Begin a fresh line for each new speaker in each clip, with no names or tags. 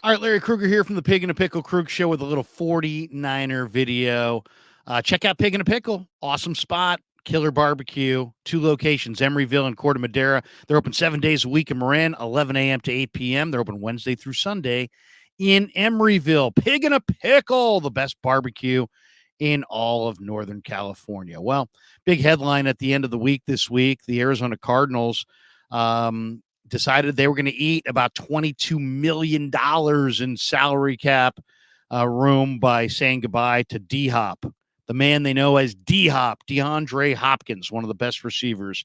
All right, Larry Krueger here from the Pig and a Pickle Krug Show with a little 49er video. Check out Pig and a Pickle. Awesome spot. Killer barbecue. 2 locations, Emeryville and Corte Madera. They're open 7 days a week in Marin, 11 a.m. to 8 p.m. They're open Wednesday through Sunday in Emeryville. Pig and a Pickle, the best barbecue in all of Northern California. Well, big headline at the end of the week this week. The Arizona Cardinals decided they were going to eat about $22 million in salary cap room by saying goodbye to D-Hop, the man they know as D-Hop, Deandre Hopkins, one of the best receivers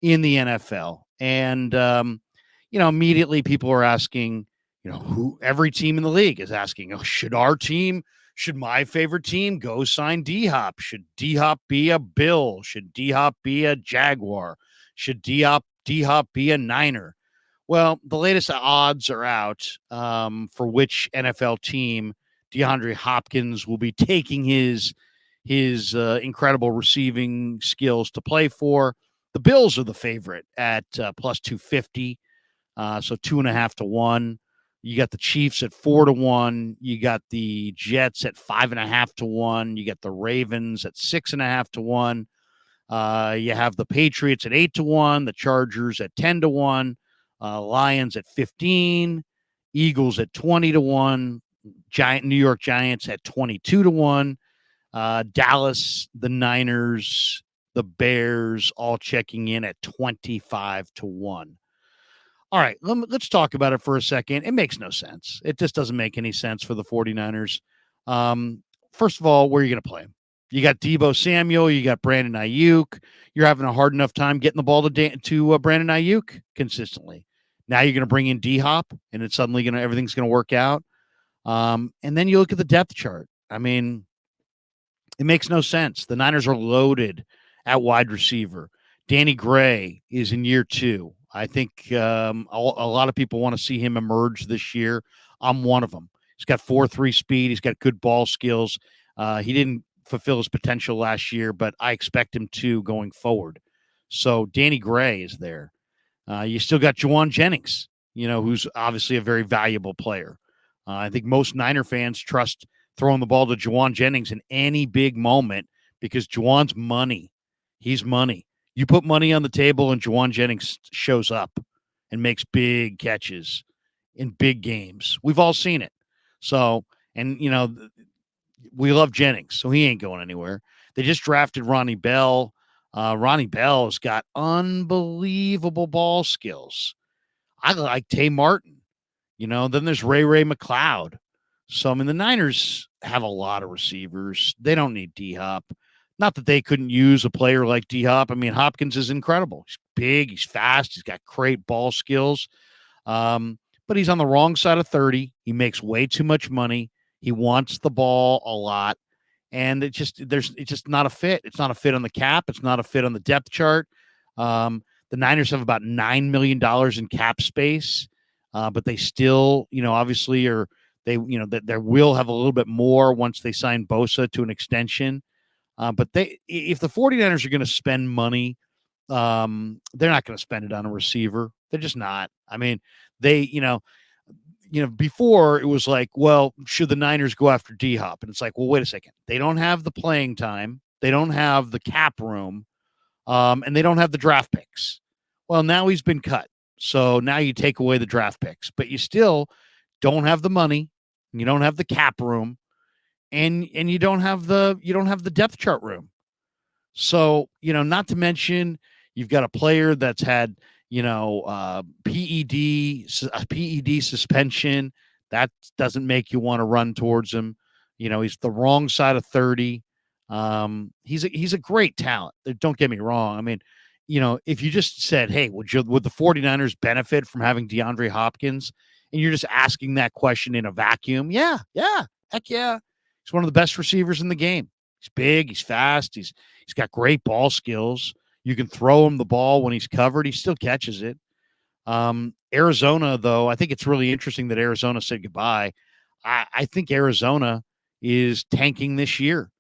in the NFL. And, immediately people are asking, who every team in the league is asking, should my favorite team go sign D-Hop? Should D-Hop be a Bill? Should D-Hop be a Jaguar? Should D-Hop be a Niner? Well, the latest odds are out for which NFL team DeAndre Hopkins will be taking his incredible receiving skills to play for. The Bills are the favorite at plus 250, so 2.5 to 1. You got the Chiefs at 4 to 1. You got the Jets at 5.5 to 1. You got the Ravens at 6.5 to 1. You have the Patriots at 8 to 1. The Chargers at 10 to 1. Lions at 15. Eagles at 20 to 1. New York Giants at 22 to 1. Dallas, the Niners, the Bears all checking in at 25 to 1. All right, let's talk about it for a second. It makes no sense. It just doesn't make any sense for the 49ers. First of all, where are you going to play him? You got Deebo Samuel. You got Brandon Ayuk. You're having a hard enough time getting the ball to Brandon Ayuk consistently. Now you're going to bring in D-Hop, and it's suddenly everything's going to work out. And then you look at the depth chart. I mean, it makes no sense. The Niners are loaded at wide receiver. Danny Gray is in year 2. I think a lot of people want to see him emerge this year. I'm one of them. He's got 4.3 speed. He's got good ball skills. He didn't fulfill his potential last year, but I expect him to going forward. So Danny Gray is there. You still got Juwan Jennings, who's obviously a very valuable player. I think most Niner fans trust throwing the ball to Juwan Jennings in any big moment because Juwan's money. He's money. You put money on the table and Juwan Jennings shows up and makes big catches in big games. We've all seen it. So, and, we love Jennings, so he ain't going anywhere. They just drafted Ronnie Bell. Ronnie Bell's got unbelievable ball skills. I like Tay Martin. Then there's Ray McLeod. So, I mean, the Niners have a lot of receivers. They don't need D-Hop. Not that they couldn't use a player like D-Hop. I mean, Hopkins is incredible. He's big. He's fast. He's got great ball skills. But he's on the wrong side of 30. He makes way too much money. He wants the ball a lot. And it's just not a fit. It's not a fit on the cap. It's not a fit on the depth chart. The Niners have about $9 million in cap space. But they still, obviously they will have a little bit more once they sign Bosa to an extension. But if the 49ers are going to spend money, they're not going to spend it on a receiver. They're just not. I mean, before it was like, well, should the Niners go after D-Hop? And it's like, well, wait a second. They don't have the playing time. They don't have the cap room. And they don't have the draft picks. Well, now he's been cut. So now you take away the draft picks, but you still don't have the money. You don't have the cap room. And you don't have the depth chart room. So, not to mention you've got a player that's had, PED suspension. That doesn't make you want to run towards him. He's the wrong side of 30. He's a great talent. Don't get me wrong. I mean, if you just said, hey, would the 49ers benefit from having DeAndre Hopkins? And you're just asking that question in a vacuum. Yeah. Heck yeah. He's one of the best receivers in the game. He's big. He's fast. He's got great ball skills. You can throw him the ball when he's covered. He still catches it. Arizona, though, I think it's really interesting that Arizona said goodbye. I think Arizona is tanking this year.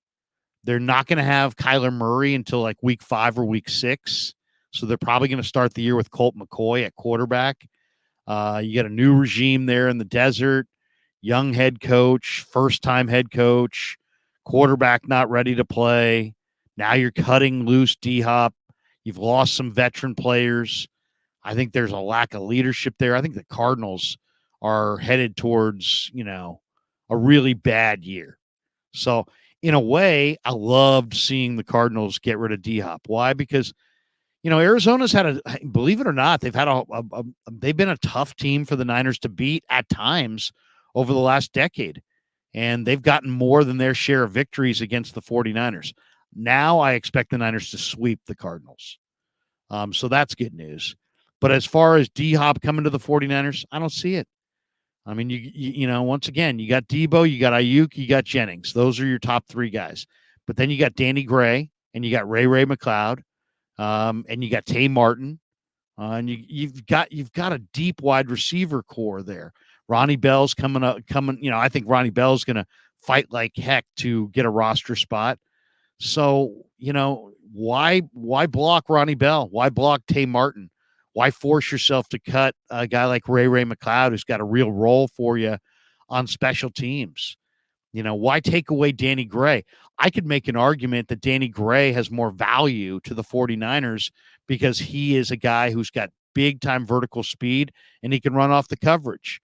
They're not going to have Kyler Murray until like week 5 or week 6. So they're probably going to start the year with Colt McCoy at quarterback. You got a new regime there in the desert. young head coach, first-time head coach, quarterback not ready to play. Now you're cutting loose D-Hop. You've lost some veteran players. I think there's a lack of leadership there. I think the Cardinals are headed towards, a really bad year. So, in a way, I loved seeing the Cardinals get rid of D-Hop. Why? Because Arizona's had believe it or not, they've had they've been a tough team for the Niners to beat at times over the last decade. And they've gotten more than their share of victories against the 49ers. Now I expect the Niners to sweep the Cardinals. So that's good news. But as far as D-Hop coming to the 49ers, I don't see it. I mean, once again, you got Debo, you got Ayuk, you got Jennings. Those are your top three guys. But then you got Danny Gray and you got Ray McLeod. And you got Tay Martin, and you've got a deep wide receiver core there. Ronnie Bell's coming. I think Ronnie Bell's going to fight like heck to get a roster spot. So why block Ronnie Bell? Why block Tay Martin? Why force yourself to cut a guy like Ray McLeod, who's got a real role for you on special teams? Why take away Danny Gray? I could make an argument that Danny Gray has more value to the 49ers because he is a guy who's got big-time vertical speed and he can run off the coverage.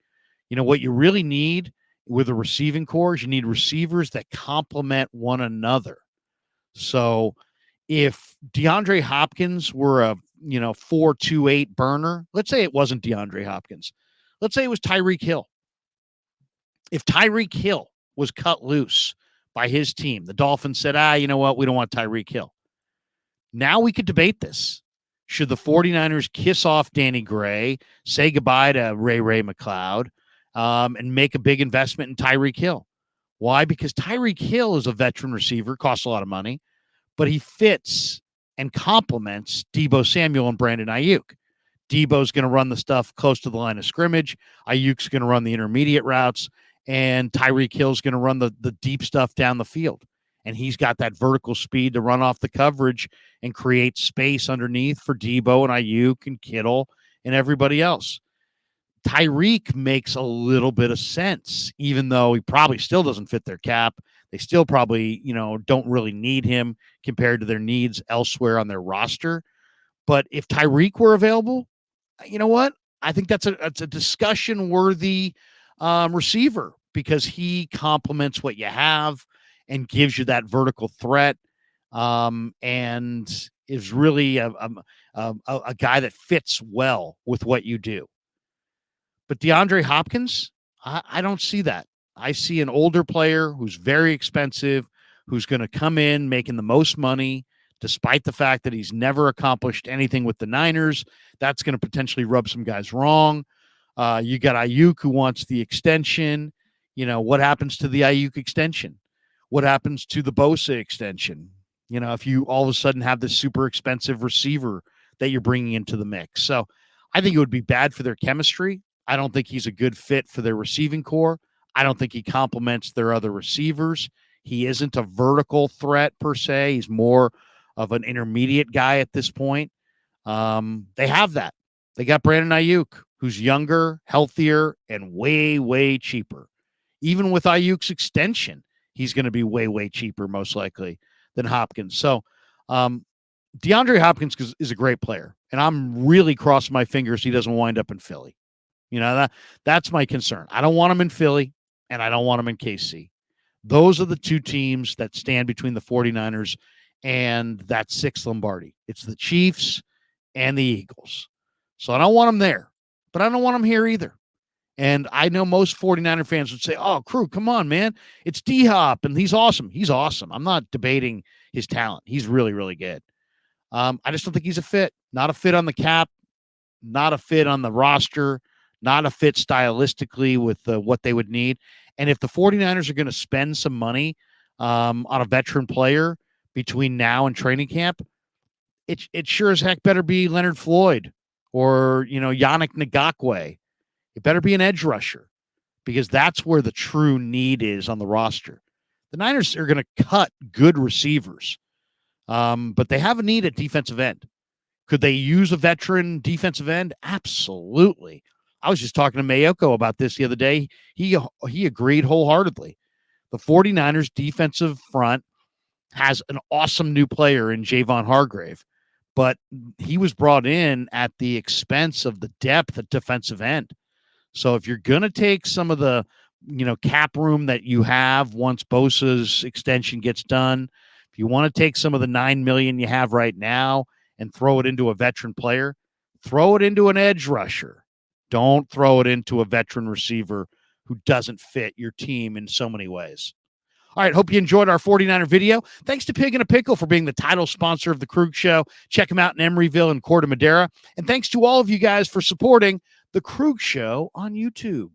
What you really need with a receiving core is you need receivers that complement one another. So if DeAndre Hopkins were a 4-2-8 burner, let's say it wasn't DeAndre Hopkins. Let's say it was Tyreek Hill. If Tyreek Hill was cut loose by his team, the Dolphins said, you know what? We don't want Tyreek Hill. Now we could debate this. Should the 49ers kiss off Danny Gray, say goodbye to Ray McLeod, and make a big investment in Tyreek Hill? Why? Because Tyreek Hill is a veteran receiver, costs a lot of money, but he fits and complements Deebo Samuel and Brandon Ayuk. Debo's going to run the stuff close to the line of scrimmage. Ayuk's going to run the intermediate routes. And Tyreek Hill's going to run the deep stuff down the field. And he's got that vertical speed to run off the coverage and create space underneath for Debo and Ayuk and Kittle and everybody else. Tyreek makes a little bit of sense, even though he probably still doesn't fit their cap. They still probably, don't really need him compared to their needs elsewhere on their roster. But if Tyreek were available, you know what? I think that's a discussion-worthy receiver because he complements what you have and gives you that vertical threat, and is really a guy that fits well with what you do. But DeAndre Hopkins, I don't see that. I see an older player who's very expensive, who's going to come in making the most money, despite the fact that he's never accomplished anything with the Niners. That's going to potentially rub some guys wrong. You got Ayuk who wants the extension. What happens to the Ayuk extension? What happens to the Bosa extension? If you all of a sudden have this super expensive receiver that you're bringing into the mix. So I think it would be bad for their chemistry. I don't think he's a good fit for their receiving core. I don't think he complements their other receivers. He isn't a vertical threat per se. He's more of an intermediate guy at this point. They have that. They got Brandon Ayuk, who's younger, healthier, and way, way cheaper. Even with Ayuk's extension, he's going to be way, way cheaper, most likely, than Hopkins. So DeAndre Hopkins is a great player, and I'm really crossing my fingers he doesn't wind up in Philly. That's my concern. I don't want him in Philly, and I don't want him in KC. Those are the two teams that stand between the 49ers and that sixth Lombardi. It's the Chiefs and the Eagles. So I don't want him there, but I don't want him here either. And I know most 49er fans would say, oh, Krug, come on, man. It's D-Hop, and he's awesome. He's awesome. I'm not debating his talent. He's really, really good. I just don't think he's a fit. Not a fit on the cap, not a fit on the roster, not a fit stylistically with what they would need. And if the 49ers are going to spend some money on a veteran player between now and training camp, it sure as heck better be Leonard Floyd or, Yannick Ngakoue. It better be an edge rusher because that's where the true need is on the roster. The Niners are going to cut good receivers, but they have a need at defensive end. Could they use a veteran defensive end? Absolutely. I was just talking to Mayoko about this the other day. He agreed wholeheartedly. The 49ers defensive front has an awesome new player in Javon Hargrave, but he was brought in at the expense of the depth at defensive end. So if you're going to take some of the, cap room that you have once Bosa's extension gets done, if you want to take some of the $9 million you have right now and throw it into a veteran player, throw it into an edge rusher. Don't throw it into a veteran receiver who doesn't fit your team in so many ways. All right, hope you enjoyed our 49er video. Thanks to Pig and a Pickle for being the title sponsor of the Krug Show. Check them out in Emeryville and Corte Madera. And thanks to all of you guys for supporting the Krug Show on YouTube.